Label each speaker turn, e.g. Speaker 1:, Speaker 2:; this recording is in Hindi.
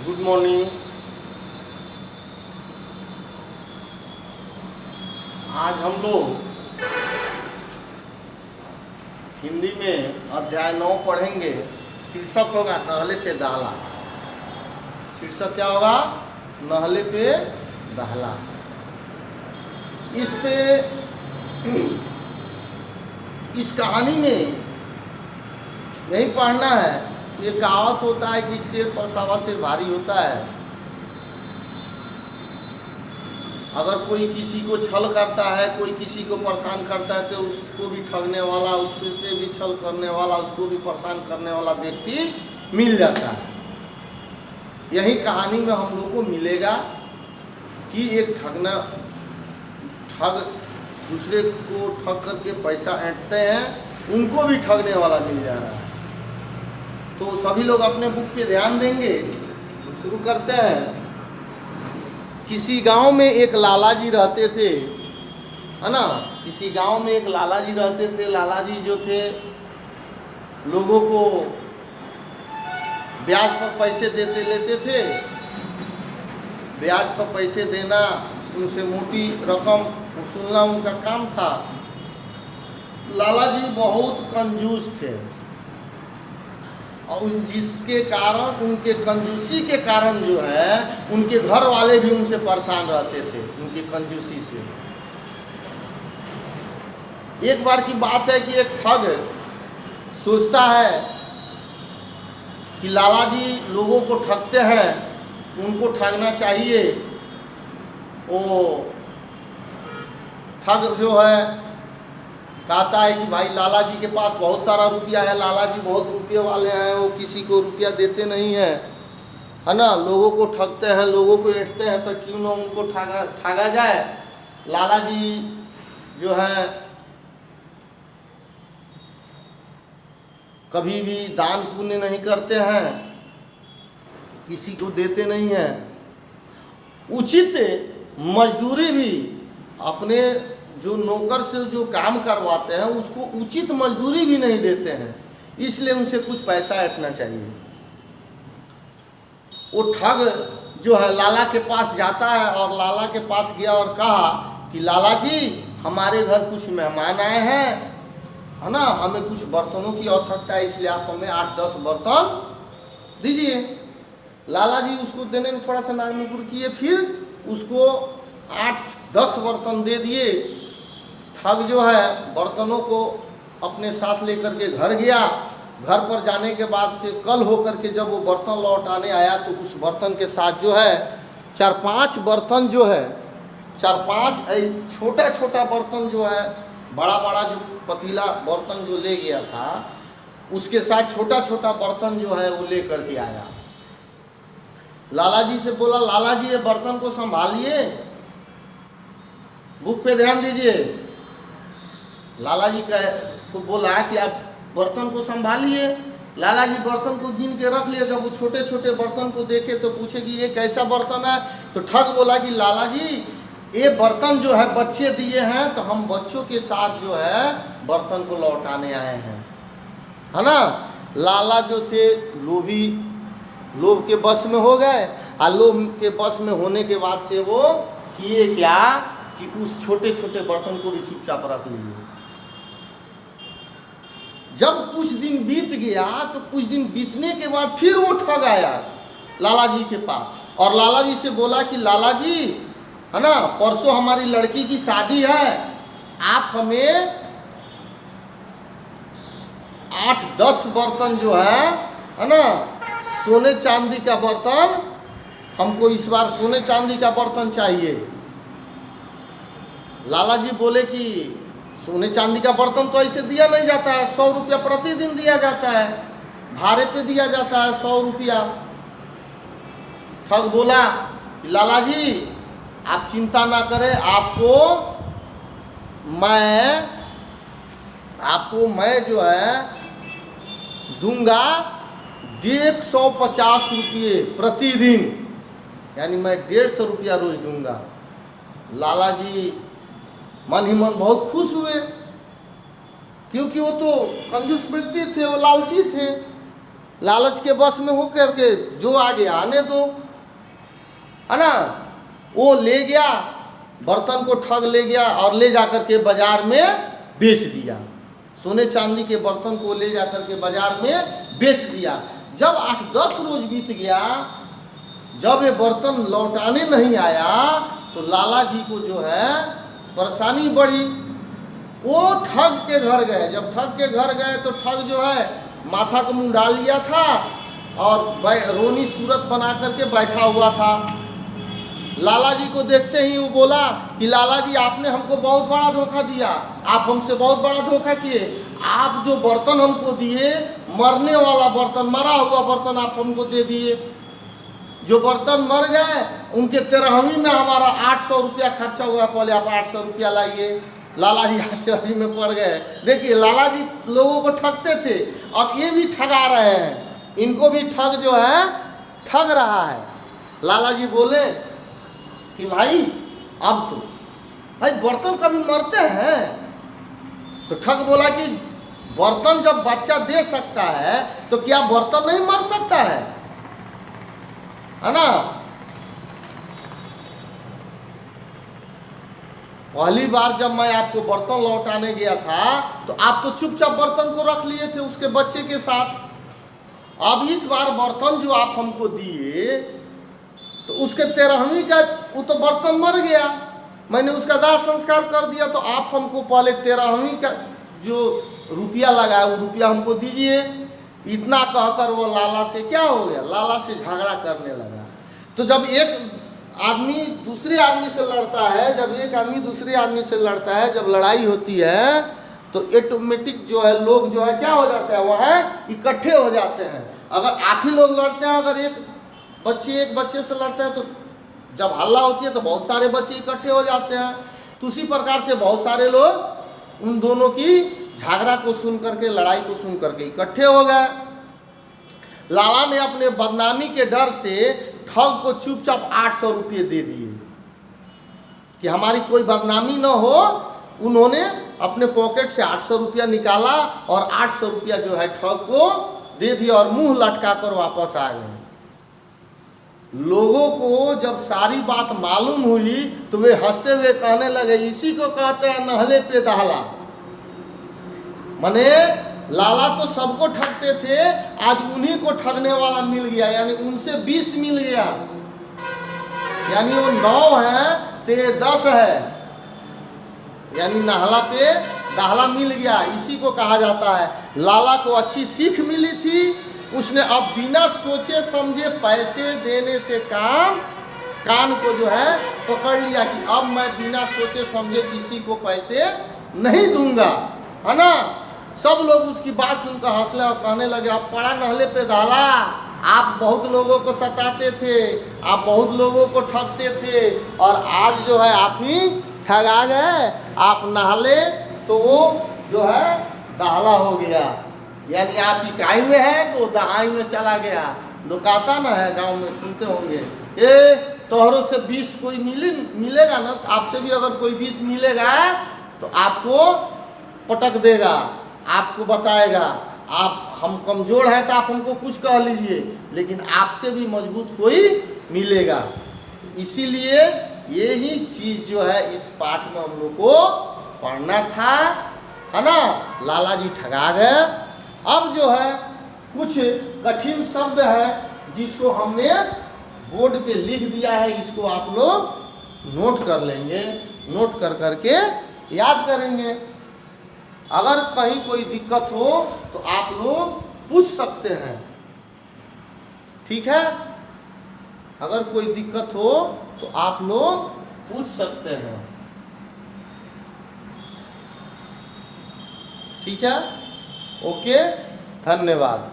Speaker 1: Good morning. आज हम लोग हिंदी में अध्याय 9 पढ़ेंगे। शीर्षक होगा नहले पे दहला। शीर्षक क्या होगा? नहले पे दहला। इस कहानी में यही पढ़ना है। ये कहावत होता है कि शेर पर सवा शेर भारी होता है। अगर कोई किसी को छल करता है, कोई किसी को परेशान करता है, तो उसको भी ठगने वाला, उसमें से भी छल करने वाला, उसको भी परेशान करने वाला व्यक्ति मिल जाता है। यही कहानी में हम लोग को मिलेगा कि एक ठग दूसरे को ठग करके पैसा ऐंठते हैं, उनको भी ठगने वाला मिल जा रहा है। तो सभी लोग अपने बुक पे ध्यान देंगे। शुरू करते हैं। किसी गांव में एक लाला जी रहते थे, है ना। किसी गांव में एक लाला जी रहते थे। लाला जी जो थे, लोगों को ब्याज पर पैसे देते लेते थे। ब्याज पर पैसे देना, उनसे मोटी रकम वसूलना उनका काम था। लाला जी बहुत कंजूस थे और जिसके कारण, उनके कंजूसी के कारण जो है, उनके घर वाले भी उनसे परेशान रहते थे, उनकी कंजूसी से। एक बार की बात है कि एक ठग सोचता है कि लाला जी लोगों को ठगते हैं, उनको ठगना चाहिए। वो ठग जो है कहता है कि भाई लाला जी के पास बहुत सारा रुपया है, लाला जी बहुत रुपये वाले हैं, वो किसी को रुपया देते नहीं है, है ना। लोगों को ठगते हैं, लोगों को ऐंठते हैं, तो क्यों ना उनको ठगा जाए। लाला जी जो है कभी भी दान पुण्य नहीं करते हैं, किसी को देते नहीं हैं। उचित मजदूरी भी अपने जो नौकर से जो काम करवाते हैं, उसको उचित मजदूरी भी नहीं देते हैं, इसलिए उनसे कुछ पैसा ऐंठना चाहिए। वो ठग जो है लाला के पास जाता है और लाला के पास गया और कहा कि लाला जी, हमारे घर कुछ मेहमान आए हैं, है ना, हमें कुछ बर्तनों की आवश्यकता है, इसलिए आप हमें 8-10 बर्तन दीजिए। लाला जी उसको देने में थोड़ा सा नागनुकुर किए, फिर उसको 8-10 बर्तन दे दिए। ठग जो है बर्तनों को अपने साथ लेकर के घर गया। घर पर जाने के बाद से कल होकर के जब वो बर्तन लौटाने आया, तो उस बर्तन के साथ जो है 4-5 बर्तन जो है, 4-5 छोटा छोटा बर्तन जो है, बड़ा बड़ा जो पतीला बर्तन जो ले गया था, उसके साथ छोटा छोटा बर्तन जो है वो ले करके आया। लाला जी से बोला, लाला जी ये बर्तन को संभालिए, बुक पे ध्यान दीजिए। लाला जी को बोला कि आप बर्तन को संभालिए। लाला जी बर्तन को गिन के रख लिए। जब वो छोटे छोटे बर्तन को देखे तो पूछे कि ये कैसा बर्तन है। तो ठग बोला कि लाला जी, ये बर्तन जो है बच्चे दिए हैं, तो हम बच्चों के साथ जो है बर्तन को लौटाने आए हैं, है ना। लाला जो थे लोभी, लोभ के बस में हो गए। और लोभ के बस में होने के बाद से वो किए क्या कि उस छोटे छोटे बर्तन को भी चुपचाप रख लिए। जब कुछ दिन बीत गया, तो कुछ दिन बीतने के बाद फिर वो ठग आया लाला जी के पास और लाला जी से बोला कि लाला जी, है ना, परसों हमारी लड़की की शादी है, आप हमें 8-10 बर्तन जो है ना, सोने चांदी का बर्तन, हमको इस बार सोने चांदी का बर्तन चाहिए। लाला जी बोले कि सोने चांदी का बर्तन तो ऐसे दिया नहीं जाता है, 100 रुपया प्रतिदिन दिया जाता है, भाड़े पे दिया जाता है 100 रुपया। ठग बोला लाला जी, आप चिंता ना करें, आपको मैं जो है दूंगा 150 रुपये प्रतिदिन, यानी मैं 150 रुपया रोज दूंगा। लाला जी मन ही मन बहुत खुश हुए, क्योंकि वो तो कंजूस व्यक्ति थे, वो लालची थे। लालच के बस में हो करके जो आगे आने दो, है ना। वो ले गया बर्तन को, ठग ले गया और ले जाकर के बाजार में बेच दिया। सोने चांदी के बर्तन को ले जाकर के बाजार में बेच दिया। जब 8-10 रोज बीत गया, जब ये बर्तन लौटाने नहीं आया तो लाला जी को जो है परेशानी बढ़ी। वो ठग के घर गए। जब ठग के घर गए तो ठग जो है माथा को मुंह डाल लिया था और रोनी सूरत बना करके बैठा हुआ था। लाला जी को देखते ही वो बोला कि लाला जी, आपने हमको बहुत बड़ा धोखा दिया, आप हमसे बहुत बड़ा धोखा किए। आप जो बर्तन हमको दिए, मरने वाला बर्तन, मरा हुआ बर्तन आप हमको दे दिए। जो बर्तन मर गए उनके 13वीं में हमारा 800 रुपया खर्चा हुआ, पहले आप 800 रुपया लाइए। लाला जी आश्चर्य में पड़ गए। देखिए, लाला जी लोगों को ठगते थे, अब ये भी ठगा रहे हैं, इनको भी ठग जो है ठग रहा है। लाला जी बोले कि भाई, अब तो भाई बर्तन कभी मरते हैं? तो ठग बोला कि बर्तन जब बच्चा दे सकता है तो क्या बर्तन नहीं मर सकता है ना। पहली बार जब मैं आपको बर्तन लौटाने गया था तो आप तो चुपचाप बर्तन को रख लिए थे उसके बच्चे के साथ। अब इस बार बर्तन जो आप हमको दिए तो उसके 13वीं का वो तो बर्तन मर गया, मैंने उसका दाह संस्कार कर दिया, तो आप हमको पहले 13वीं का जो रुपया लगाया वो रुपया हमको दीजिए। इतना कहकर वो लाला से क्या हो गया, लाला से झगड़ा करने लगा। तो जब एक आदमी दूसरे आदमी से लड़ता है, जब एक आदमी दूसरे आदमी से लड़ता है, जब लड़ाई होती है तो ऑटोमेटिक जो है लोग जो है क्या हो जाते हैं, वह इकट्ठे हो जाते हैं। अगर आप ही लोग लड़ते हैं, अगर एक बच्चे से लड़ते हैं तो जब हल्ला होती है तो बहुत सारे बच्चे इकट्ठे हो जाते हैं। तो उसी प्रकार से बहुत सारे लोग उन दोनों की झगड़ा को सुन करके, लड़ाई को सुन करके इकट्ठे हो गए। लाला ने अपने बदनामी के डर से ठग को चुपचाप 800 रुपये दे दिए कि हमारी कोई बदनामी न हो। उन्होंने अपने पॉकेट से 800 रुपया निकाला और 800 रुपया जो है ठग को दे दिया और मुंह लटका कर वापस आ गए। लोगों को जब सारी बात मालूम हुई तो वे हंसते हुए कहने लगे, इसी को कहते हैं नहले पे दहला। माने लाला तो सबको ठगते थे, आज उन्हीं को ठगने वाला मिल गया, यानी उनसे 20 मिल गया, यानी वो 9 है तो 10 है, यानी नहला पे दहला मिल गया। इसी को कहा जाता है। लाला को अच्छी सीख मिली थी, उसने अब बिना सोचे समझे पैसे देने से कान को जो है पकड़ लिया कि अब मैं बिना सोचे समझे किसी को पैसे नहीं दूंगा, है ना। सब लोग उसकी बात सुनकर हंसले और कहने लगे, आप पड़ा नहले पे दहला, आप बहुत लोगों को सताते थे, आप बहुत लोगों को ठगते थे और आज जो है आप ही ठगा गए। आप नहले तो वो जो है दहला हो गया, यानी आप इकाई में है तो दहाई में चला गया। लोग आता ना है गांव में, सुनते होंगे, ए तोहरों से 20 कोई मिलेगा ना, आपसे भी अगर कोई 20 मिलेगा तो आपको पटक देगा, आपको बताएगा आप हम कमज़ोर हैं तो आप हमको कुछ कह लीजिए, लेकिन आपसे भी मजबूत कोई मिलेगा। इसीलिए यही चीज़ जो है इस पाठ में हम लोग को पढ़ना था, है ना। लाला जी ठगा गए। अब जो है कुछ कठिन शब्द है जिसको हमने बोर्ड पे लिख दिया है, इसको आप लोग नोट कर लेंगे, नोट कर करके याद करेंगे। अगर कहीं कोई दिक्कत हो तो आप लोग पूछ सकते हैं, ठीक है। अगर कोई दिक्कत हो तो आप लोग पूछ सकते हैं, ठीक है। ओके, धन्यवाद।